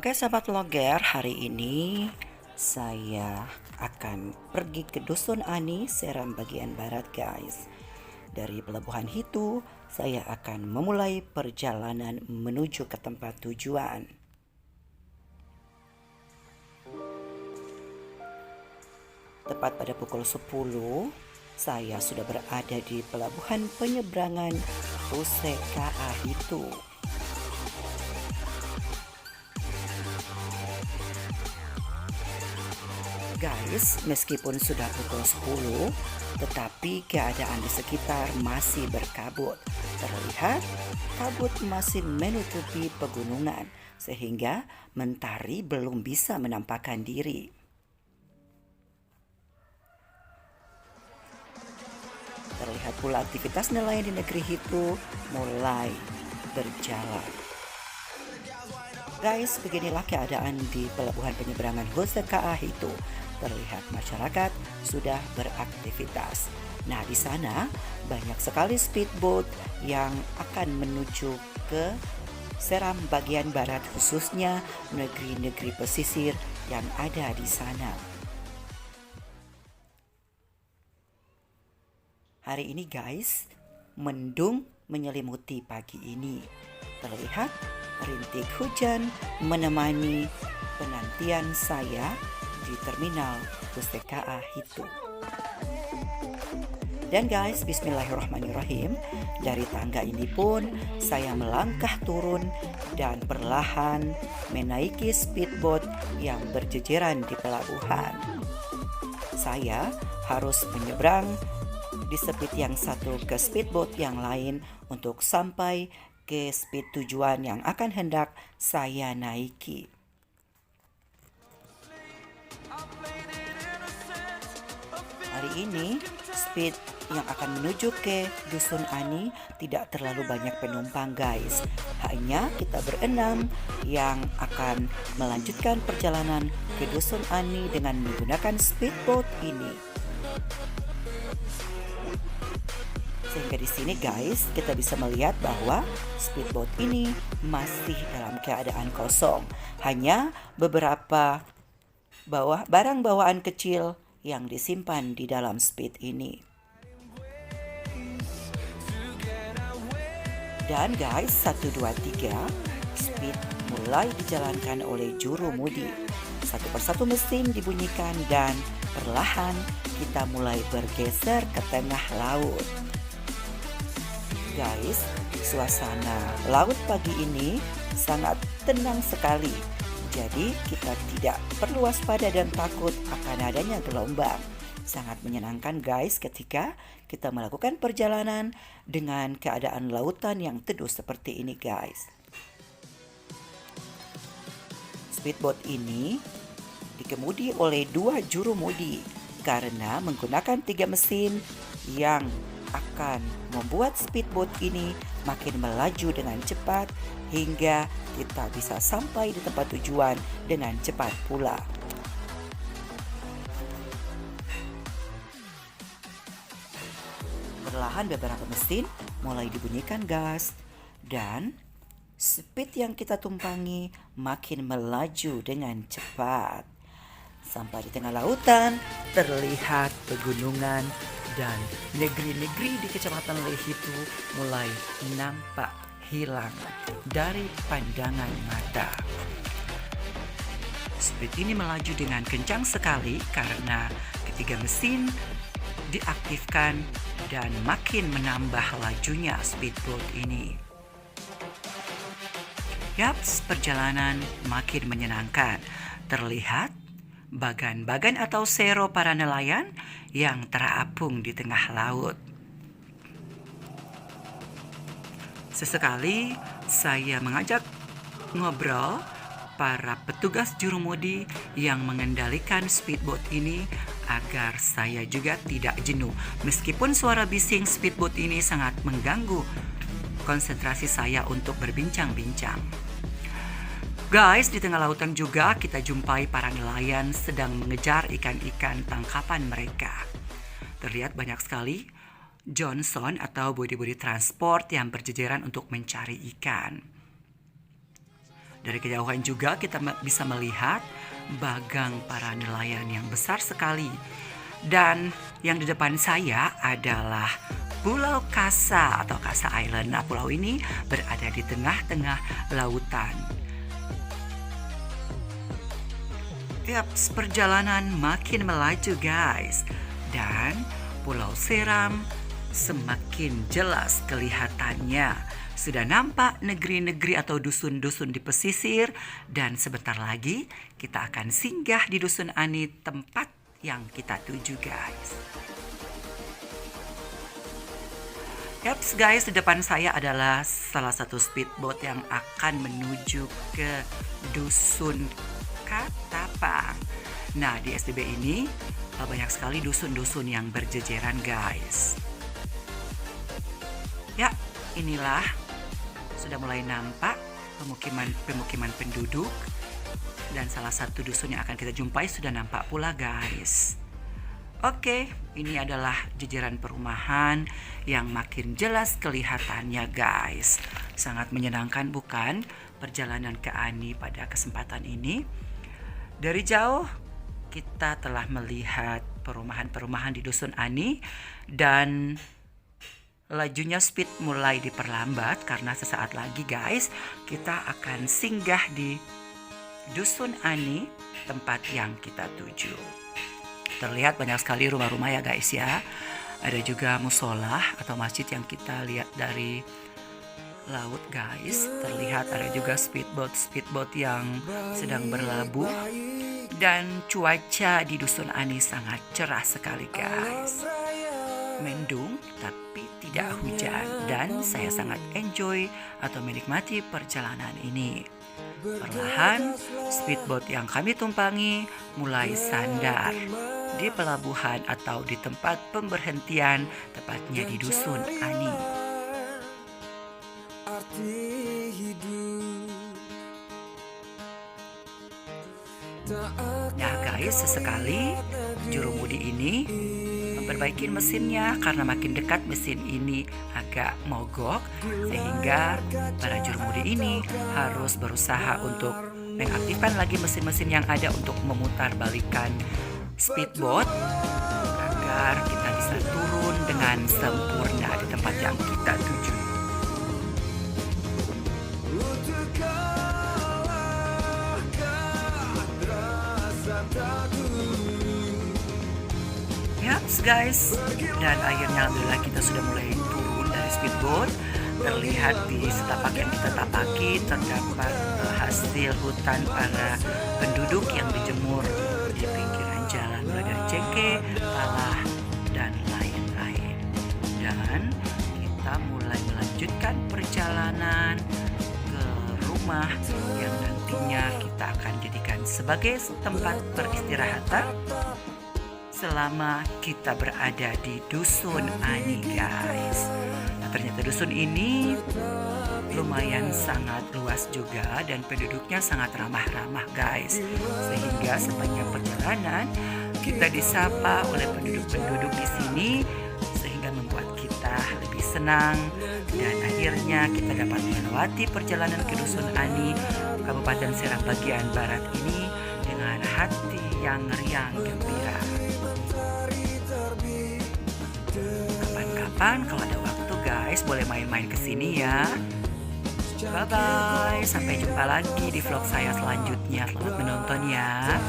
Oke sahabat logger, hari ini saya akan pergi ke Dusun Ani, Seram bagian barat guys. Dari Pelabuhan Hitu, saya akan memulai perjalanan menuju ke tempat tujuan. Tepat pada pukul 10, saya sudah berada di Pelabuhan Penyeberangan UCKA Hitu. Guys, meskipun sudah pukul 10, tetapi keadaan di sekitar masih berkabut. Terlihat kabut masih menutupi pegunungan, sehingga mentari belum bisa menampakkan diri. Terlihat pula aktivitas nelayan di negeri Hitu mulai berjalan. Guys, beginilah keadaan di Pelabuhan Penyeberangan UCKA Hitu. Terlihat masyarakat sudah beraktivitas. Nah, di sana banyak sekali speedboat yang akan menuju ke Seram bagian barat, khususnya negeri-negeri pesisir yang ada di sana. Hari ini guys, mendung menyelimuti pagi ini. Terlihat rintik hujan menemani penantian saya di terminal UCKA Hitu. Dan guys, bismillahirrahmanirrahim, dari tangga ini pun saya melangkah turun dan perlahan menaiki speedboat yang berjejeran di pelabuhan. Saya harus menyeberang di speed yang satu ke speedboat yang lain untuk sampai ke speed tujuan yang akan hendak saya naiki. Hari ini speed yang akan menuju ke Dusun Ani tidak terlalu banyak penumpang guys. Hanya kita berenam yang akan melanjutkan perjalanan ke Dusun Ani dengan menggunakan speedboat ini. Sehingga di sini guys, kita bisa melihat bahwa speedboat ini masih dalam keadaan kosong. Hanya beberapa barang bawaan kecil yang disimpan di dalam speed ini. Dan guys, 1, 2, 3, speed mulai dijalankan oleh jurumudi. Satu persatu mesin dibunyikan dan perlahan kita mulai bergeser ke tengah laut. Guys, suasana laut pagi ini sangat tenang sekali. Jadi kita tidak perlu waspada dan takut akan adanya gelombang. Sangat menyenangkan guys ketika kita melakukan perjalanan dengan keadaan lautan yang teduh seperti ini guys. Speedboat ini dikemudi oleh 2 jurumudi karena menggunakan 3 mesin yang akan membuat speedboat ini makin melaju dengan cepat hingga kita bisa sampai di tempat tujuan dengan cepat pula. Perlahan beberapa mesin mulai dibunyikan gas dan speed yang kita tumpangi makin melaju dengan cepat. Sampai di tengah lautan terlihat pegunungan dan negeri-negeri di Kecamatan Lehitu mulai nampak hilang dari pandangan mata. Speed ini melaju dengan kencang sekali karena ketiga mesin diaktifkan dan makin menambah lajunya speedboat ini. Yaps, perjalanan makin menyenangkan. Terlihat bagan-bagan atau sero para nelayan yang terapung di tengah laut. Sesekali saya mengajak ngobrol para petugas jurumudi yang mengendalikan speedboat ini agar saya juga tidak jenuh. Meskipun suara bising speedboat ini sangat mengganggu konsentrasi saya untuk berbincang-bincang. Guys, di tengah lautan juga kita jumpai para nelayan sedang mengejar ikan-ikan tangkapan mereka. Terlihat banyak sekali Johnson atau bodi-bodi transport yang berjejeran untuk mencari ikan. Dari kejauhan juga kita bisa melihat bagang para nelayan yang besar sekali. Dan yang di depan saya adalah Pulau Kasa atau Kasa Island. Nah, pulau ini berada di tengah-tengah lautan. Yaps, perjalanan makin melaju guys. Dan Pulau Seram semakin jelas kelihatannya. Sudah nampak negeri-negeri atau dusun-dusun di pesisir. Dan sebentar lagi kita akan singgah di Dusun Ani, tempat yang kita tuju guys. Yaps guys, di depan saya adalah salah satu speedboat yang akan menuju ke Dusun Katapang. Nah, di SDB ini banyak sekali dusun-dusun yang berjejeran guys. Ya, inilah sudah mulai nampak pemukiman penduduk. Dan salah satu dusun yang akan kita jumpai sudah nampak pula guys. Oke, ini adalah jejeran perumahan yang makin jelas kelihatannya guys. Sangat menyenangkan bukan perjalanan ke Ani pada kesempatan ini. Dari jauh kita telah melihat perumahan-perumahan di Dusun Ani dan lajunya speed mulai diperlambat karena sesaat lagi guys kita akan singgah di Dusun Ani, tempat yang kita tuju. Terlihat banyak sekali rumah-rumah ya guys ya. Ada juga musola atau masjid yang kita lihat dari laut guys. Terlihat ada juga speedboat yang sedang berlabuh. Dan cuaca di Dusun Ani sangat cerah sekali guys. Mendung tapi tidak hujan. Dan saya sangat enjoy atau menikmati perjalanan ini. Perlahan speedboat yang kami tumpangi mulai sandar di pelabuhan atau di tempat pemberhentian, tepatnya di Dusun Ani. Nah guys, sesekali jurumudi ini memperbaiki mesinnya karena makin dekat mesin ini agak mogok, sehingga para jurumudi ini harus berusaha untuk mengaktifkan lagi mesin-mesin yang ada untuk memutarbalikkan speedboat agar kita bisa turun dengan sempurna di tempat yang kita tuju. Yaps guys, dan akhirnya alhamdulillah kita sudah mulai turun dari speedboat. Terlihat di setapak yang kita tapaki terdapat hasil hutan para penduduk yang dijemur di pinggiran jalan, mulai dari cengkeh, talah, dan lain-lain. Dan kita mulai melanjutkan perjalanan ke rumah yang nantinya kita akan jadikan sebagai tempat peristirahatan selama kita berada di Dusun Ani guys. Nah, ternyata dusun ini lumayan sangat luas juga dan penduduknya sangat ramah-ramah guys. Sehingga sepanjang perjalanan kita disapa oleh penduduk-penduduk di sini, sehingga membuat kita lebih senang dan akhirnya kita dapat melewati perjalanan ke Dusun Ani, Kabupaten Serang bagian barat ini dengan hati yang riang gembira. Kapan-kapan kalau ada waktu guys, boleh main-main ke sini ya. Bye bye, sampai jumpa lagi di vlog saya selanjutnya. Selamat menonton ya.